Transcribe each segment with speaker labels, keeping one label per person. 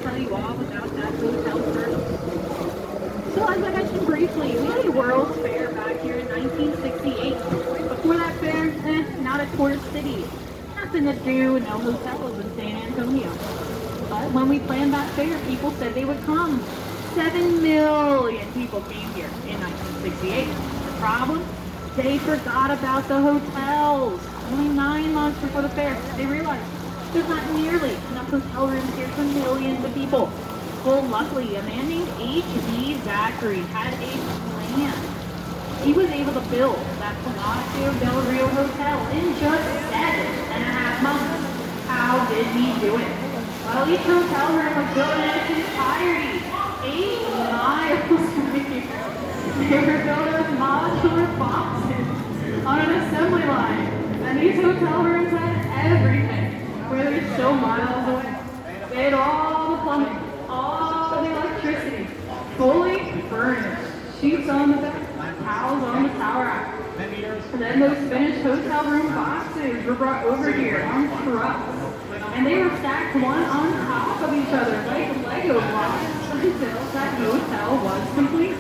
Speaker 1: tell you all about that hotel first. So as I mentioned briefly, we had a World's Fair back here in 1968. Before that fair, not a tourist city. Nothing to do, no hotels in San Antonio. But when we planned that fair, people said they would come. 7 million people came here in 1968. The problem? They forgot about the hotels. Only 9 months before the fair, they realized there's not nearly enough hotel rooms here for millions of people. Well, luckily, a man named H.B. Zachary had a plan. He was able to build that Palacio del Rio Hotel in just 7.5 months. How did he do it? Well, each hotel room was built in its entirety, 8 miles from here. They were built as modular boxes on an assembly line. And these hotel rooms had everything, where they're so miles away. They had all the plumbing, all the electricity, fully furnished. Sheets on the bed, towels on the towel rack. And then those finished hotel room boxes were brought over here on trucks. And they were stacked one on top of each other like Lego blocks until that hotel was complete.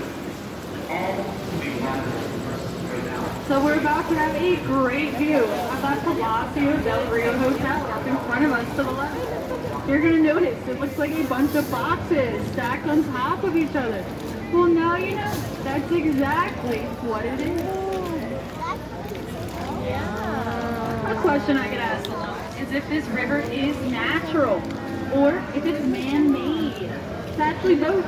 Speaker 1: So we're about to have a great view of that Palacio del Rio Hotel up in front of us to the left. You're going to notice it looks like a bunch of boxes stacked on top of each other. Well, now you know. That's exactly what it is. Yeah. A question I get asked a lot is if this river is natural or if it's man-made. It's actually both.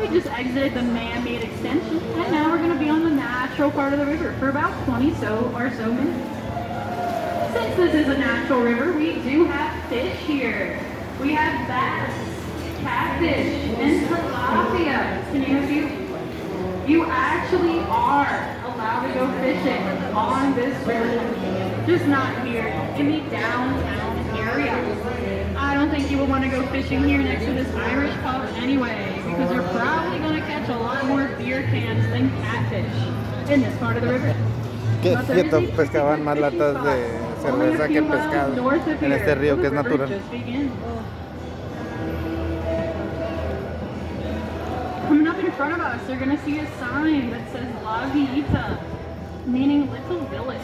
Speaker 1: We just exited the man-made extension, and now we're going to be on the natural part of the river for about 20 or so minutes. Since this is a natural river, we do have fish here. We have bass, catfish, and tilapia, to name a few. You actually are allowed to go fishing on this river, just not here in the downtown area. I don't think you would want to go fishing here next to this Irish pub anyway, because you're probably going to catch a lot more beer cans than catfish in this part of the river.
Speaker 2: Que pescaban más latas de cerveza que pescado en este río que es natural.
Speaker 1: Coming up in front of us, you're going to see a sign that says La Villita, meaning little village.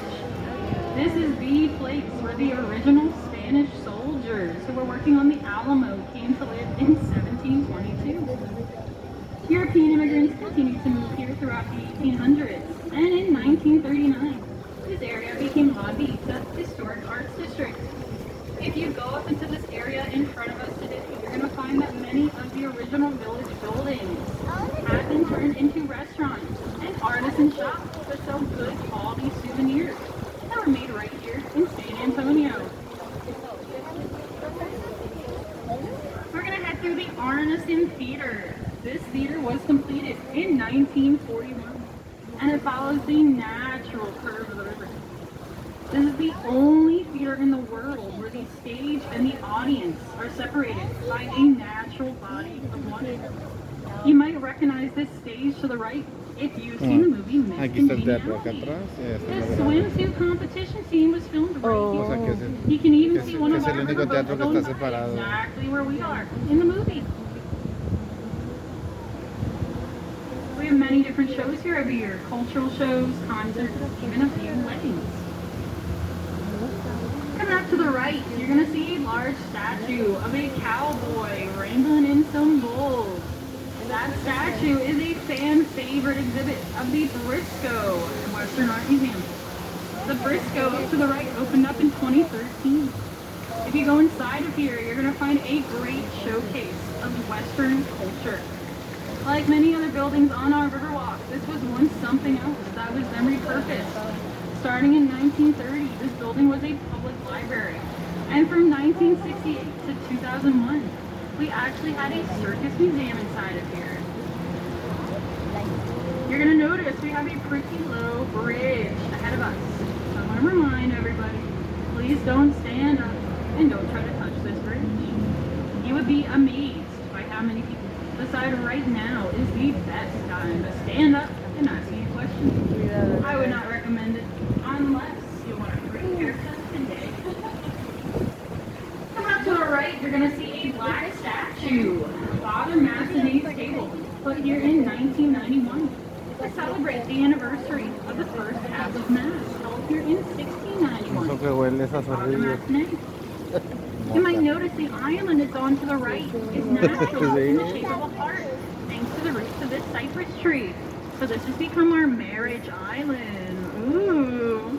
Speaker 1: This is the place where the original Spanish soldiers who were working on the Alamo came to live in 1722. European immigrants continued to move here throughout the 1800s, and in 1939, this area became La Villita Historic Arts District. If you go up into this area in front of us today, you're going to find that many of the original village buildings have been turned into restaurants and artisan shops that sell good quality souvenirs that were made right here in San Antonio. We're going to head through the Arneson Theater. This theater was completed in 1941, and it follows the natural curve of the river. This is the only theater in the world where the stage and the audience are separated by a natural body of water. You might recognize this stage to the right if you've seen the movie Miss Congeniality. The swimsuit competition scene was filmed right here. You can even see one of our riverboats going by exactly where we are in the movie. We have many different shows here every year. Cultural shows, concerts, even a few weddings. Coming up to the right, you're going to see a large statue of a cowboy wrangling in some bulls. That statue is a fan favorite exhibit of the Briscoe Western Art Museum. The Briscoe up to the right opened up in 2013. If you go inside of here, you're going to find a great showcase of Western culture. Like many other buildings on our Riverwalk, this was once something else that was then repurposed. Starting in 1930, this building was a public library. And from 1968 to 2001, we actually had a circus museum inside of here. You're going to notice we have a pretty low bridge ahead of us. So I want to remind everybody, please don't stand up and don't try to touch this bridge. You would be amazed by how many people decide right now is the best time to stand up and ask you questions. I would not recommend it unless you want a great haircut today. Come up to the right, you're going to see a black statue statue, Father Massenet's table, put here in 1991 to celebrate the anniversary of the first half of Mass, held here in
Speaker 2: Eso
Speaker 1: 1691.
Speaker 2: que huele esas
Speaker 1: Father
Speaker 2: zorrillas.
Speaker 1: Massenet. You might notice the island it's on to the right is natural in the shape of a heart, thanks to the roots of this cypress tree. So this has become our marriage island. Ooh.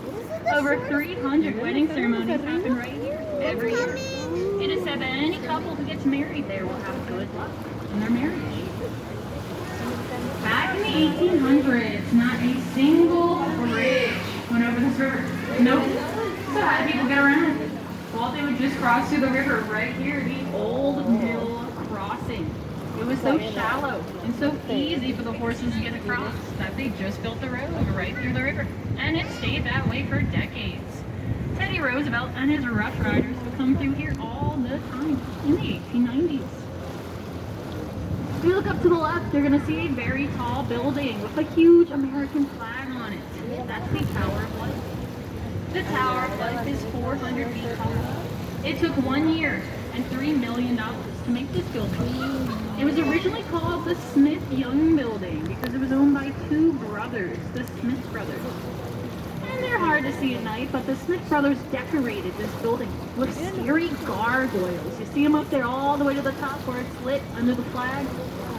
Speaker 1: Over 300 wedding ceremonies happen right here every year. It is said that any couple who gets married there will have good luck in their marriage. Back in the 1800s, not a single bridge went over this river. Nope. So how did people get around? Well, they would just cross through the river right here, the Old Mill Crossing. It was so shallow and so easy for the horses to get across that they just built the road right through the river. And it stayed that way for decades. Teddy Roosevelt and his Rough Riders would come through here all the time in the 1890s. If you look up to the left, you're going to see a very tall building with a huge American flag on it. That's the Tower of Life. The Tower of Life is 400 feet tall. It took 1 year and $3 million to make this building. It was originally called the Smith-Young Building because it was owned by two brothers, the Smith brothers. And they're hard to see at night, but the Smith brothers decorated this building with scary gargoyles. You see them up there all the way to the top where it's lit under the flag?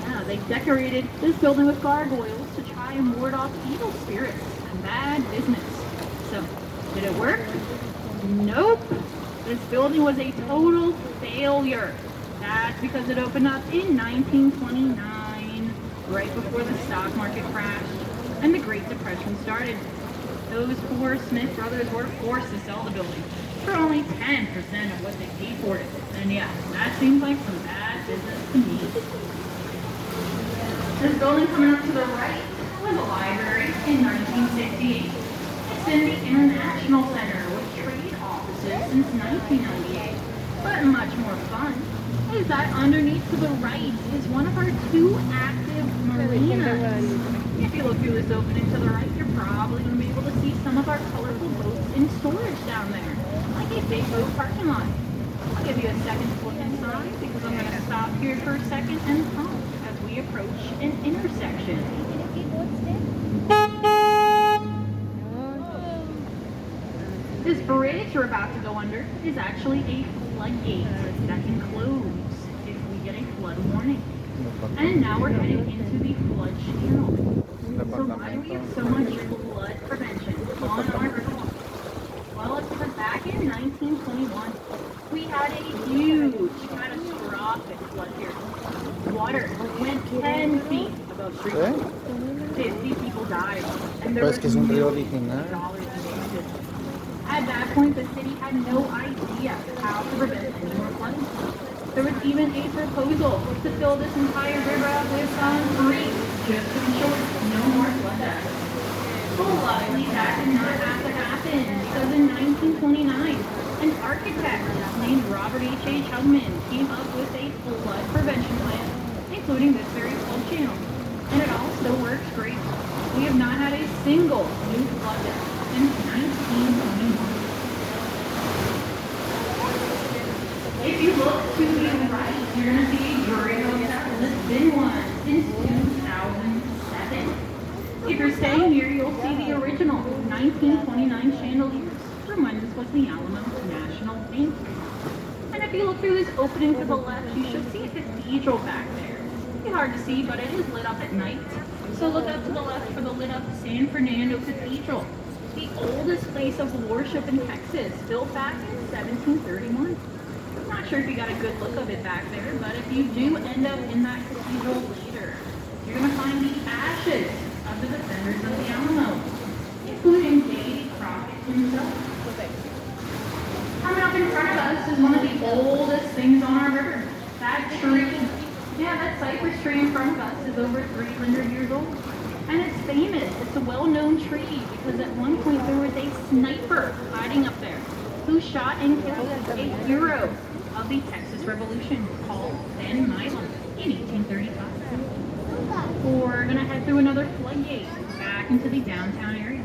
Speaker 1: Yeah, they decorated this building with gargoyles to try and ward off evil spirits and bad business. So, did it work? Nope. This building was a total failure. That's because it opened up in 1929, right before the stock market crashed and the Great Depression started. Those poor Smith brothers were forced to sell the building for only 10% of what they paid for it. And yeah, that seems like some bad business to me. This building coming up to the right was a library in 1968. It's in the International Center with trade offices since 1998. But much more fun is that underneath to the right is one of our two active marinas. If you look through this opening to the right, you're probably going to be able to see some of our colorful boats in storage down there, like a big boat parking lot. I'll give you a second to look inside because I'm going to stop here for a second and talk as we approach an intersection. This bridge we're about to go under is actually a floodgate that can close if we get a flood warning. And now we're heading into the flood channel. So why do we have so much flood prevention on our river? Well, it's because back in 1921, we had a huge catastrophic flood here. Water went 10 feet above street level. 50 people died, and there
Speaker 2: Pues que es un río
Speaker 1: millions
Speaker 2: original.
Speaker 1: of dollars in damages. At that point, the city had no idea how to prevent any more flooding. There was even a proposal to fill this entire river up with concrete, just to ensure no more flood deaths. But luckily, that did not have to happen, because in 1929, an architect named Robert H. Hugman came up with a flood prevention plan, including this very flood channel. And it all still works great. We have not had a single new flood death since 1921. If you look to the right, you're going to see a great hotel. It's been one since 2007. If you're staying here, you'll see the original 1929 chandeliers from when this was the Alamo National Bank. And if you look through this opening to the left, you should see a cathedral back there. It's hard to see, but it is lit up at night. So look up to the left for the lit up San Fernando Cathedral, the oldest place of worship in Texas, built back in 1731. Not sure if you got a good look of it back there, but if you do end up in that cathedral later, you're going to find the ashes of the defenders of the Alamo, including Davy Crockett himself. Coming up in front of us is one of the oldest things on our river. That tree, that cypress tree in front of us is over 300 years old. And it's famous. It's a well-known tree because at one point there was a sniper hiding up there who shot and killed a hero of the Texas Revolution called Ben Milam in 1835. We're going to head through another floodgate back into the downtown area.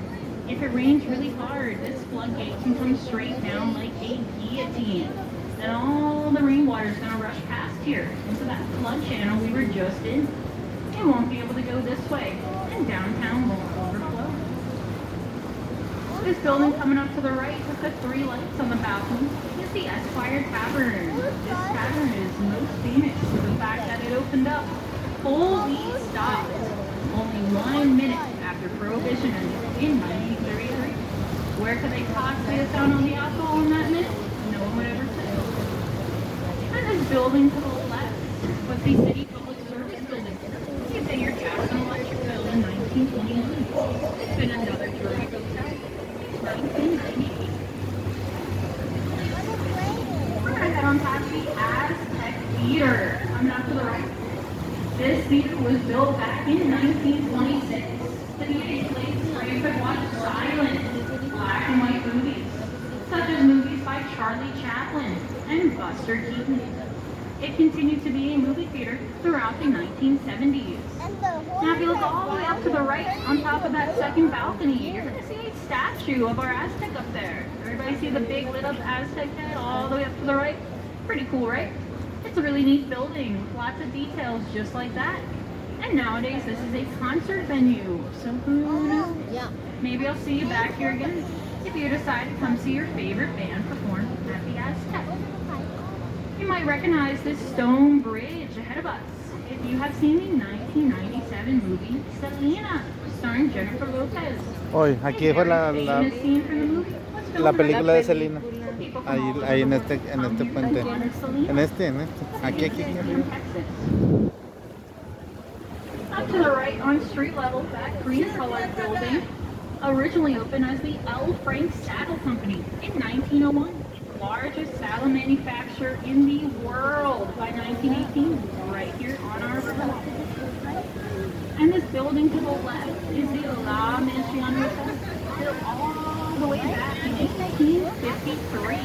Speaker 1: If it rains really hard, this floodgate can come straight down like a guillotine. Then all the rainwater is going to rush past here into that flood channel we were just in. It won't be able to go this way, and downtown won't overflow. This building coming up to the right with the 3 lights on the balcony is the Esquire Tavern. This tavern is most famous for the fact that it opened up fully stocked only 1 minute after Prohibition ended in 1933. Where could they possibly have found all the alcohol in that minute? No one would ever say. And this building to the left was the City Public Service Building. You pay your gas and electric bill in 1921. It's been another terrific hotel. 1998. We're going to head on past the Aztec Theater. Coming up to the right. This theater was built back in 1926 to be a place where you could watch silent, black and white movies, such as movies by Charlie Chaplin and Buster Keaton. It continued to be a movie theater throughout the 1970s. Now if you look all the way up to the right, on top of that second balcony, you're going to see a statue of our Aztec up there. Everybody see the big lit up Aztec head all the way up to the right? Pretty cool, right? It's a really neat building with lots of details just like that. And nowadays this is a concert venue, so who knows?
Speaker 3: Yeah.
Speaker 1: Maybe I'll see you back here again if you decide to come see your favorite band perform at the Aztec. You might recognize this stone bridge ahead of us if you have seen the 1997 movie Selena, starring Jennifer Lopez.
Speaker 2: Hoy, aquí fue
Speaker 1: Famous scene from the movie. What's
Speaker 2: la
Speaker 1: filmed
Speaker 2: película de Selena.
Speaker 1: People from
Speaker 2: Ahí,
Speaker 1: all
Speaker 2: ahí en
Speaker 1: over
Speaker 2: este
Speaker 1: the
Speaker 2: puente.
Speaker 1: world from Selena.
Speaker 2: En este. Aquí.
Speaker 1: From Texas. Up to the right on street level, that green colored building originally opened as the L. Frank Saddle Company in 1901. Largest saddle manufacturer in the world by 1918, right here on our river. And this building to the left is the La Mansion Hotel, built all the way back in 1853.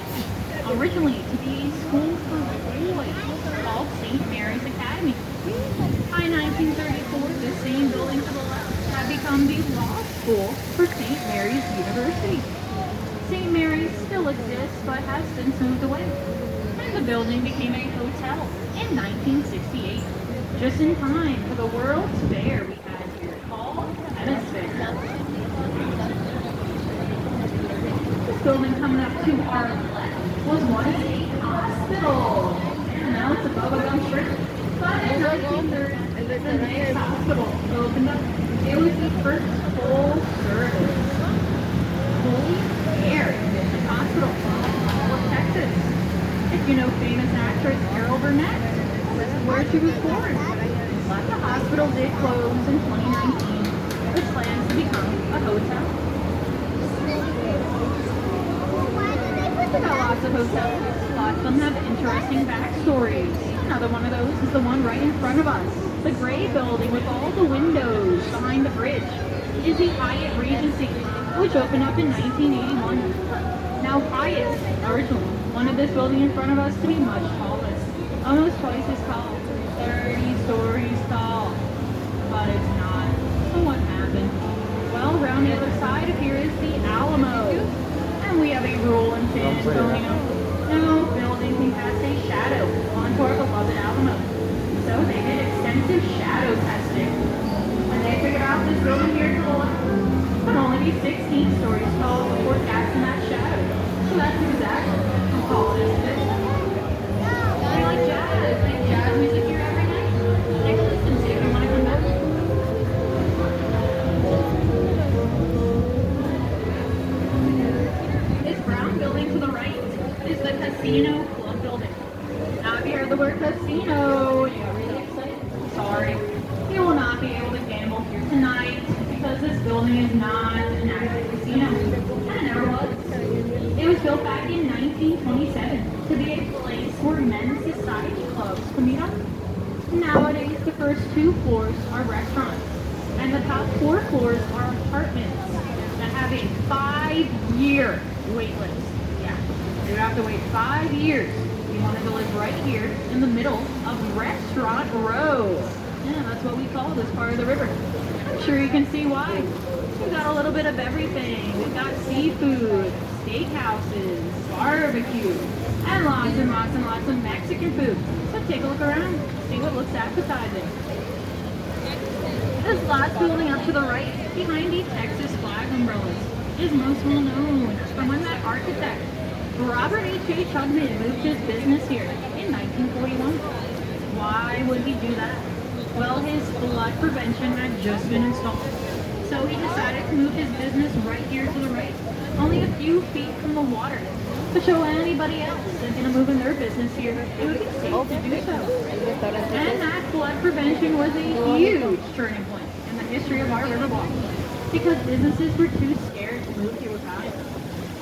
Speaker 1: Originally to be a school for boys called St. Mary's Academy. By 1934, this same building to the left had become the law school for St. Mary's University. St. Mary's still exists, but has since moved away. And the building became a hotel in 1968, just in time for the World's Fair we had here called Venice Fair. This building coming up to our left was once a hospital. And now it's above a gum strip. But in 1930, the next hospital opened up. It was the first full service, fully aired hospital in Texas. If you know famous actress Carol Burnett, this is where she was born. But the hospital did close in 2019, which plans to become a hotel. We got lots of hotels. Lots of them have interesting backstories. Another one of those is the one right in front of us. The gray building with all the windows behind the bridge is the Hyatt Regency, which opened up in 1981. Now Hyatt originally wanted this building in front of us to be much taller, almost twice as tall, 30 stories tall, but it's not. So what happened? Well, around the other side of here is the Alamo, and we have a rule in San Antonio. No building can cast a shadow onto our beloved Alamo. So they did extensive shadow testing. When they figured out this building here to the left could only be 16 stories tall before casting that shadow. So that's exactly how tall it is today. I like jazz. I like jazz music here every night. Take a listen, see if you want to come back. This brown building to the right is the Casino Club building. Now if you heard the word casino, you got really excited. Sorry. You will not be able to gamble here tonight because this building is not an active casino. And it never was. It was built back in 1927 to be a place where men's society clubs could meet up. Nowadays, the first 2 floors are restaurants, and the top 4 floors are apartments that have a 5-year wait list. Yeah, you have to wait 5 years if you wanted to live right here in the middle of Restaurant Row. Yeah, that's what we call this part of the river. I'm sure you can see why. We've got a little bit of everything. We've got seafood, steakhouses, barbecue, and lots of Mexican food. So take a look around, see what looks appetizing. This last building up to the right, behind the Texas flag umbrellas, is most well known for when that architect, Robert H. Hubman, moved his business here in 1941. Why would he do that? Well, his flood prevention had just been installed. So he decided to move his business right here to the right, only a few feet from the water, to show anybody else that's going to move in their business here, it would be safe to do so. And that flood prevention was a huge turning point in the history of our riverwalk, because businesses were too scared to move here with time.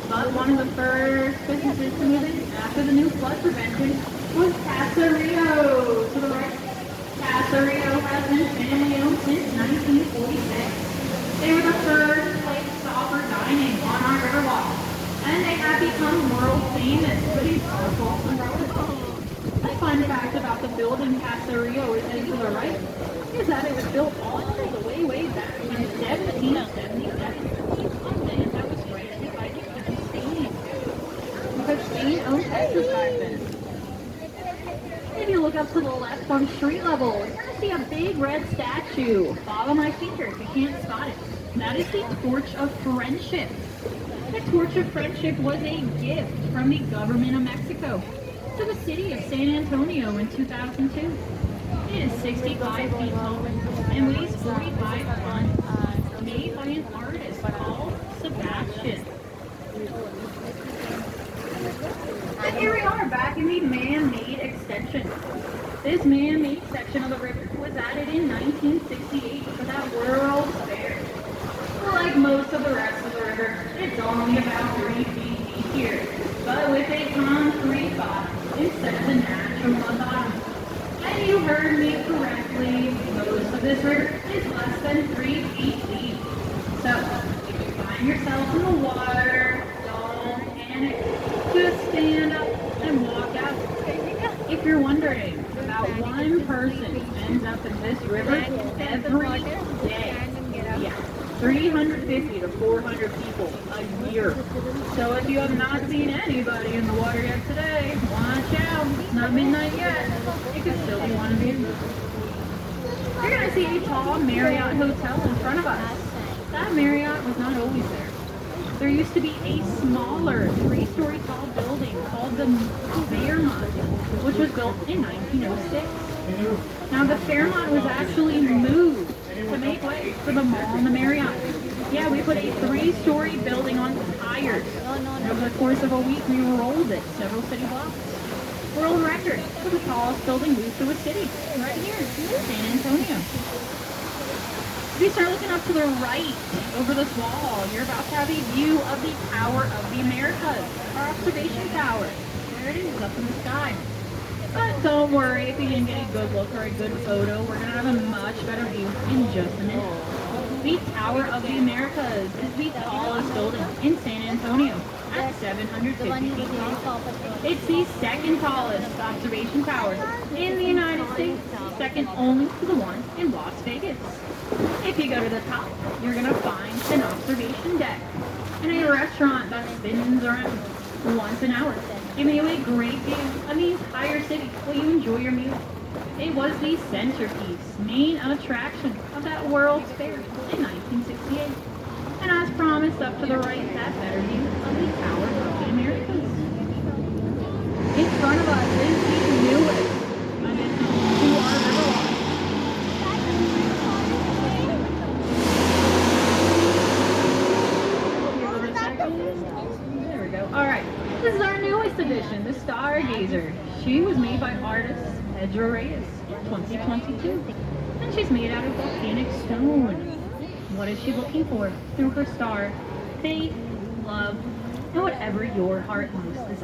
Speaker 1: But one of the first businesses to move in after the new flood prevention was Caserio to the right. Caserio has been family owned since 1946. They were the first place to offer dining on our riverwalk, and they have become world famous for these colorful umbrellas. A fun fact about the building Caserio is heading to the right is that it was built all the way back in 1777 on land that was granted by the King of Spain, because Spain owned Texas back then. If you look up to the left from street level, you're going to see a big red statue. Follow my finger if you can't spot it. That is the Torch of Friendship. The Torch of Friendship was a gift from the government of Mexico to the city of San Antonio in 2002. It is 65 feet tall and weighs 45 tons, made by an artist called Sebastian. And here we are back in the man-made extension. This man-made section of the river was added in 1968 for that World's Fair. Like most of the rest of the river, it's only about 3 feet deep here, but with a concrete bottom instead of the natural mud bottom. And you heard me correctly, most of this river is less than 3 feet deep. So, if you find yourself in the water, don't panic. Just stand up and walk out. If you're wondering about one person who ends up in this river every day, yeah, 350 to 400 people a year. So if you have not seen anybody in the water yet today, watch out. It's not midnight yet. It could still be one of you. You're going to see a tall Marriott hotel in front of us. That Marriott was not always there. There used to be a smaller 3-story tall building called the Fairmont, which was built in 1906. Now the Fairmont was actually moved to make way for the mall and the Marriott. Yeah, we put a 3-story building on tires. Over the course of a week, we rolled it several city blocks. World record for the tallest building moved to a city, right here in San Antonio. If you start looking up to the right over this wall, you're about to have a view of the Tower of the Americas, our observation tower. There it is, up in the sky. But don't worry if you didn't get a good look or a good photo. We're going to have a much better view in just a minute. The Tower of the Americas is the tallest building in San Antonio at 750 feet tall. It's the second tallest observation tower in the United States, second only to the one in Las Vegas. If you go to the top, you're going to find an observation deck and a restaurant that spins around once an hour, giving you a great view of the entire city while you enjoy your meal. It was the centerpiece, main attraction of that World's Fair in 1968. And as promised, up to the right, that better view of the Tower of the Americas. In front of us is the newest addition to our riverwalk. There we go. Alright, this is our newest addition, the Stargazer. She was made by artist Pedro Reyes in 2022. And she's made out of volcanic stone. What is she looking for through her star? Faith, love, and whatever your heart most desires.